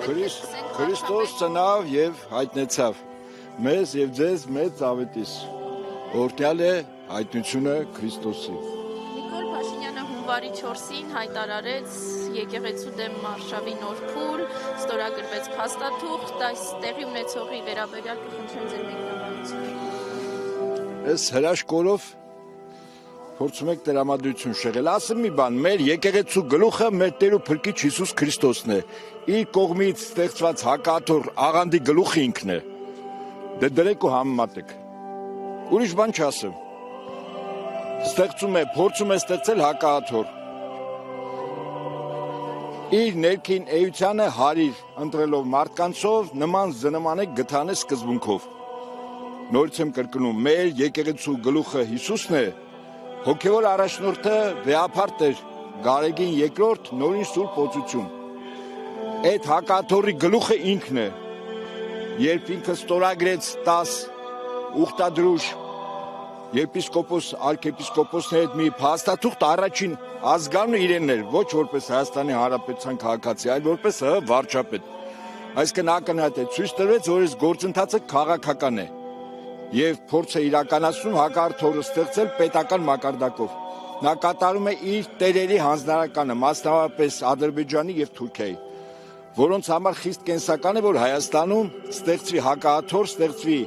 Քրիստոս ծնավ եւ հայտնեցավ մեզ եւ ձեզ մեծ ավետիս օրհնյալ է հայտնությունը Քրիստոսի Նիկոլ Փաշինյանը հունվարի 4-ին հայտարարեց եկեղեցու դեմ մարշավի նոր փուլ, ստորագրվեց փաստաթուղթ, այս տեղի ունեցողի վերաբերյալ կխնդրեմ ձեր մեկնաբանությունը։ Այս հրաշքորով փորձում եք տրամադրություն շեղել, ասեմ մի բան, մեր եկեղեցու գլուխը մեր Տեր ու Փրկիչ Հիսուս Քրիստոսն է, իր կողմից ստեղծված հակաթոռ աղանդի գլուխը ինքն է, դե դրեք ու համեմատեք, ուրիշ բան չասեմ, փորձում է ստեղծել հակաթոռ, իր ներքին էությանը հարիր ընտրելով մարդկանցով նման զնմանեք գթանը սկզբունքով, նորից եմ կրկնում, մեր եկեղեցու գլուխը Հիսուսն է, հոգևոր առաջնորդը վեհափարտ էր, Գարեգին երկրորդ նորին սուրբ օծություն, այդ հակաթոռի գլուխը ինքն է, երբ ինքը ստորագրեց 10 ուխտադրուժ եպիսկոպոս, արքեպիսկոպոսների հետ մի փաստաթուղթ առաջին ազգանունը իրենն էր, ոչ որպես Հայաստանի Հանրապետության քաղաքացի, այլ որպես վարչապետ, այսինքն ակնհայտ է, ցույց տրվեց, որ այս գործընթացը քաղաքական է և փորձ է իրականացնում հակաթոռը ստեղծել պետական մակարդակով, նա կատարում է իր տերերի հանձնարարականը, մասնավորապես Ադրբեջանի և Թուրքիայի, որոնց համար խիստ կենսական է, որ Հայաստանում ստեղծվի հակաթոռ, ստեղծվի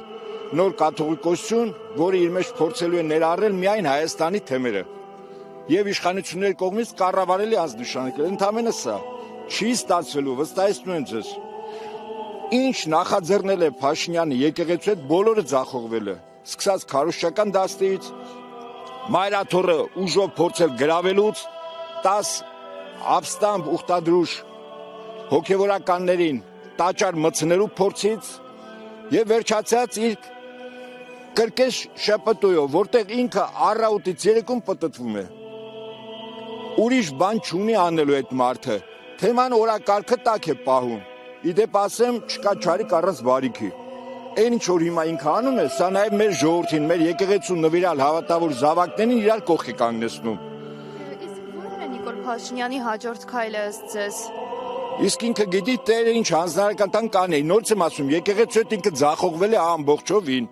նոր կաթողիկոսություն, որը իր մեջ փորձելու է ներառել միայն Հայաստանի թեմերը և իշխանությունների կողմից կառավարելի անձնշանակել, ընդամենը սա չի ստացվելու, վստահեցնում եմ ձեզ, ինչ նախաձեռնել է Փաշինյանը եկեղեցու հետ բոլորը ձախողվել է, սկսած քարոզչական դաստիարակից, մայրաթոռը ուժով փորձել գրավելուց, 10 ապստամբ ուխտադրուժ հոգևորականներին տաճար մտցնելու փորձից և վերջացած իր կրկես շպտույով, որտեղ ինքը առավոտից երեկոմ պտտվում է, ուրիշ բան չունի անելու այդ մարդը, թեման օրակարգը տակ է պահում, իդեպ ասեմ չկա չարիք առանց բարիքի, այն ինչ որ հիմա ինքը անում է, սա նաև մեր ժողովրդին, մեր եկեղեցու նվիրալ հավատավոր զավակներին իրար կողք է կանգնեցնում։ Ո՞րն է Նիկոլ Փաշինյանի հաջորդ քայլը ըստ ձեզ։ Իսկ ինքը գիտի Տերը ինչ հանձնարարական կանե, նորից եմ ասում, եկեղեցու հետ ինքը ձախողվել է ամբողջովին,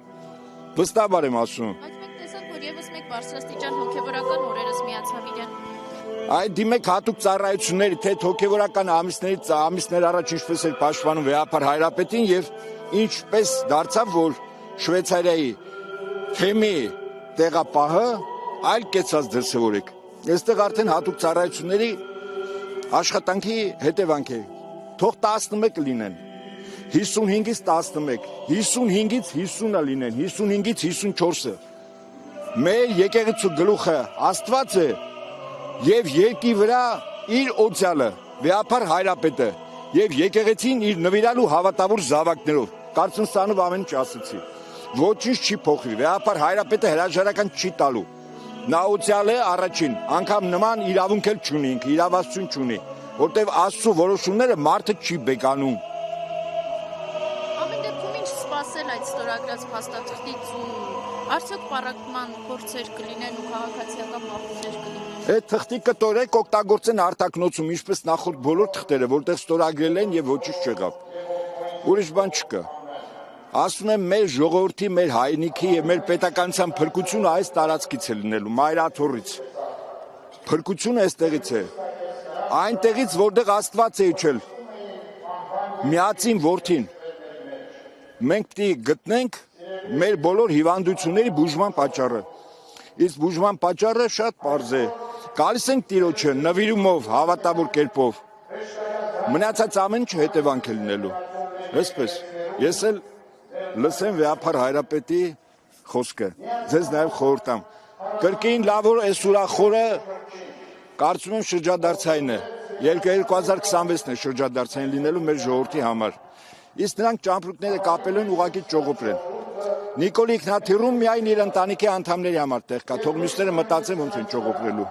վստահաբար եմ ասում։ Բայց մենք տեսանք, որ ևս մեկ բարձրաստիճան հոգևորական օրերս միացավ իրեն։ Այդ դիմեք հատուկ ծառայությունների, թե հոգևորական ամիսներ առաջ ինչպես էր պաշտպանում վեհափար Հայրապետին և ինչպես դարձավ, որ Շվեյցարիայի թեմի տեղապահը այլ կեցած դրսևորեք։ Այստեղ արդեն հատուկ ծառայությունների աշխատանքի հետևանք է, թող 11 լինեն, 55-ից 11, 55-ից 50-ը լինեն, 55-ից 54-ը, մեր եկեղեցու գլուխը Աստված է և երկի վրա իր օծյալը, վեհափար Հայրապետը և եկեղեցին իր նվիրալու հավատավոր զավակներով, կարծում սանով ամեն ինչ ասեցի, ոչինչ չի փոխվի, վեհափար Հայրապետը հրաժարական չի տալու, նա օծյալ է առաջին, անգամ նման իրավունք էլ չունի, իրավասություն չունի, որտև Աստծո որոշումները մարդը չի բեկանում։ Ամեն դեպքում ինչ սպասել այդ ստորագրած փաստաթղթից ու արդյոք պառակտման փորձեր կլինեն ու քաղաքացիական բախումներ կլինեն։ Այդ թղթի կտորեք օգտագործեն արտաքնոցում, ինչպես նախորդ բոլոր թղթերը, որտեղ ստորագրել են և ոչինչ չեղավ։ Ուրիշ բան չկա։ Ասում եմ մեր ժողովրդի, մեր հայրենիքի և մեր պետականության փրկությունը այս տարածքից է լինելու, մայրաթոռից։ Փրկությունը այստեղից է։ Այնտեղից, որտեղ Աստված է իջել, միածին որդին, մենք պիտի գտնենք մեր բոլոր հիվանդությունների բուժման պատճառը։ Իսկ բուժման պատճառը շատ պարզ է։ Գալիս ենք Տիրոջը նվիրումով, հավատավոր կերպով։ Մնացած ամեն ինչ հետևանք է լինելու։ Այսպես, ես էլ լսեմ վեհափար Հայրապետի խոսքը, ձեզ նաև խորհրդամ։ Կրկին լավ որ այս ուրախորը կարծում եմ շրջադարձային է, 2026-ն է շրջադարձային լինելու մեր ժողովրդի համար։ Իսկ նրանք ճամպրուկները կապելու են ուղղակի ճողոպրեն։ Նիկոլ ինքնաթիռում միայն իր ընտանիքի անդամների համար տեղ կա, թող մյուսները մտածեն ոնց են ճողոպրելու։